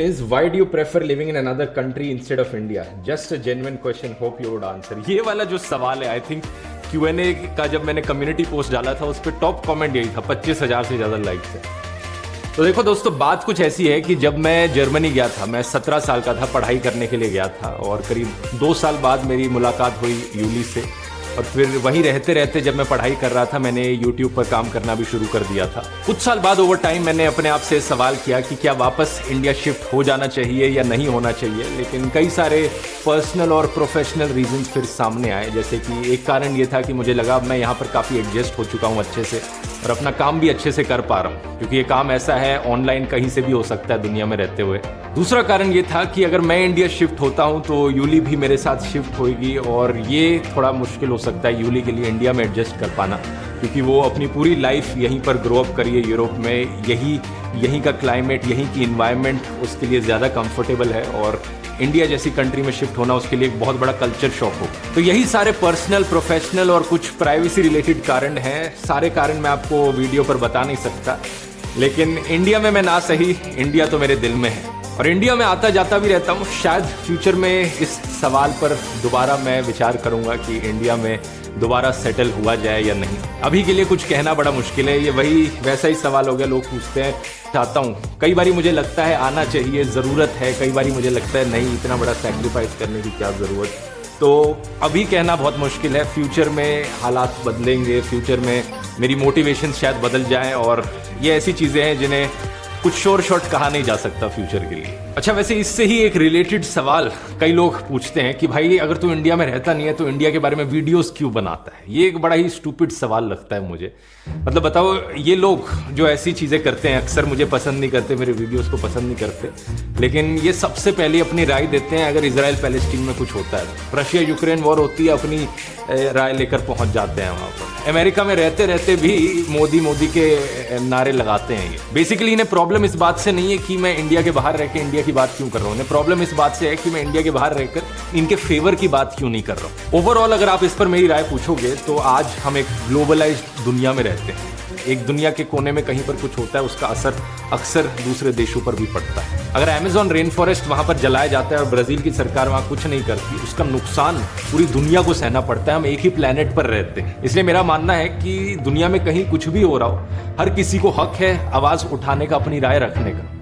question is, why do you prefer living in another country instead of India? Just a genuine question. Hope you would answer. ये वाला जो सवाल है, I think Q&A का जब मैंने कम्युनिटी पोस्ट डाला था, उस पर टॉप कमेंट यही था, 25,000 से ज़्यादा लाइक्स है। तो देखो दोस्तों, बात कुछ ऐसी है कि जब मैं जर्मनी गया था, मैं 17 साल का था, पढ़ाई करने के लिए गया था, और करीब 2 साल बाद मेरी मुलाकात हुई यूली से, और फिर वहीं रहते रहते जब मैं पढ़ाई कर रहा था, मैंने यूट्यूब पर काम करना भी शुरू कर दिया था। कुछ साल बाद ओवर टाइम मैंने अपने आप से सवाल किया कि क्या वापस इंडिया शिफ्ट हो जाना चाहिए या नहीं होना चाहिए, लेकिन कई सारे पर्सनल और प्रोफेशनल रीजंस फिर सामने आए। जैसे कि एक कारण ये था कि मुझे लगा अब मैं यहाँ पर काफ़ी एडजस्ट हो चुका हूँ अच्छे से, और अपना काम भी अच्छे से कर पा रहा हूँ, क्योंकि ये काम ऐसा है ऑनलाइन कहीं से भी हो सकता है दुनिया में रहते हुए। दूसरा कारण ये था कि अगर मैं इंडिया शिफ्ट होता हूँ तो यूली भी मेरे साथ शिफ्ट होगी, और ये थोड़ा मुश्किल हो सकता है यूली के लिए इंडिया में एडजस्ट कर पाना, क्योंकि वो अपनी पूरी लाइफ यहीं पर ग्रो अप करी है यूरोप में। यहीं का क्लाइमेट, यहीं की इन्वायरमेंट उसके लिए ज़्यादा कंफर्टेबल है, और इंडिया जैसी कंट्री में शिफ्ट होना उसके लिए एक बहुत बड़ा कल्चर शॉक हो। तो यही सारे पर्सनल, प्रोफेशनल और कुछ प्राइवेसी रिलेटेड कारण हैं। सारे कारण मैं आपको वीडियो पर बता नहीं सकता, लेकिन इंडिया में मैं ना सही, इंडिया तो मेरे दिल में है, और इंडिया में आता जाता भी रहता हूँ। शायद फ्यूचर में इस सवाल पर दोबारा मैं विचार करूँगा कि इंडिया में दोबारा सेटल हुआ जाए या नहीं। अभी के लिए कुछ कहना बड़ा मुश्किल है। ये वैसा ही सवाल हो गया, लोग पूछते हैं, चाहता हूँ, कई बारी मुझे लगता है आना चाहिए, ज़रूरत है, कई बारी मुझे लगता है नहीं, इतना बड़ा सैक्रिफाइस करने की क्या ज़रूरत। तो अभी कहना बहुत मुश्किल है। फ्यूचर में हालात बदलेंगे, फ्यूचर में मेरी मोटिवेशन शायद बदल जाए, और ये ऐसी चीज़ें हैं जिन्हें कुछ शॉर्ट कहा नहीं जा सकता फ्यूचर के लिए। अच्छा, वैसे इससे ही एक रिलेटेड सवाल कई लोग पूछते हैं कि भाई अगर तू इंडिया में रहता नहीं है तो इंडिया के बारे में वीडियोस क्यों बनाता है। ये एक बड़ा ही स्टूपिड सवाल लगता है मुझे। मतलब बताओ, ये लोग जो ऐसी चीज़ें करते हैं अक्सर मुझे पसंद नहीं करते, मेरे वीडियोस को पसंद नहीं करते, लेकिन ये सबसे पहले अपनी राय देते हैं अगर इजराइल पैलेस्टीन में कुछ होता है। रशिया यूक्रेन वॉर होती है, अपनी राय लेकर पहुंच जाते हैं वहाँ पर। अमेरिका में रहते रहते भी मोदी के नारे लगाते हैं। ये बेसिकली इन्हें प्रॉब्लम इस बात से नहीं है कि मैं इंडिया के बाहर रह के इंडिया की बात क्यों कर रहा हूँ, इन्हें प्रॉब्लम इस बात से है कि मैं इंडिया के बाहर रहकर इनके फेवर की बात क्यों नहीं कर रहा हूँ। ओवरऑल अगर आप इस पर मेरी राय पूछोगे तो आज हम एक ग्लोबलाइज्ड दुनिया में रहते हैं। एक दुनिया के कोने में कहीं पर कुछ होता है, उसका असर अक्सर दूसरे देशों पर भी पड़ता है। अगर अमेज़न रेन फॉरेस्ट वहाँ पर जलाया जाता है और ब्राज़ील की सरकार वहाँ कुछ नहीं करती, उसका नुकसान पूरी दुनिया को सहना पड़ता है। हम एक ही प्लेनेट पर रहते हैं, इसलिए मेरा मानना है कि दुनिया में कहीं कुछ भी हो रहा हो, हर किसी को हक है आवाज़ उठाने का, अपनी राय रखने का।